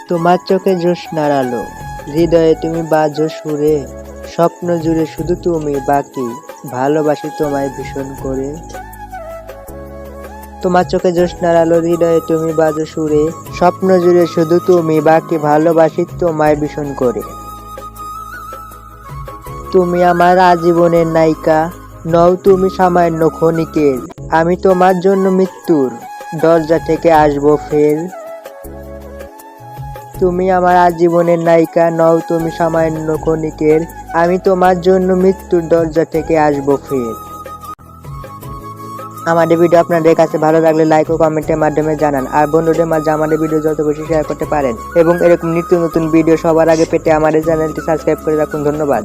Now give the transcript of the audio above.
তোমার চোখে জ্যোৎস্নার আলো, হৃদয়ে তুমি বাজো সুরে, স্বপ্ন জুড়ে শুধু তুমি বাকি, ভালোবাসি তোমায় ভীষণ করে। তোমার চোখে জ্যোৎস্নার আলো, হৃদয়ে তুমি বাজো সুরে, স্বপ্ন জুড়ে শুধু তুমি বাকি, ভালোবাসি তোমায় ভীষণ করে। তুমি আমার আজীবনের নায়িকা, নও তুমি সামান্য ক্ষণিকের, আমি তোমার জন্য মৃত্যুর দরজা থেকে আসবো ফের। তুমি আমার আজীবনের নায়িকা, নও তুমি সামান্য ক্ষণিকের, আমি তোমার জন্য মৃত্যুর দরজা থেকে আসবো ফের। আমাদের ভিডিও আপনাদের কাছে ভালো লাগলে লাইক ও কমেন্টের মাধ্যমে জানান, আর বন্ধুদের মাঝে আমাদের ভিডিও যত বেশি শেয়ার করতে পারেন, এবং এরকম নিত্য নতুন ভিডিও সবার আগে পেতে আমাদের চ্যানেলটি সাবস্ক্রাইব করে রাখুন। ধন্যবাদ।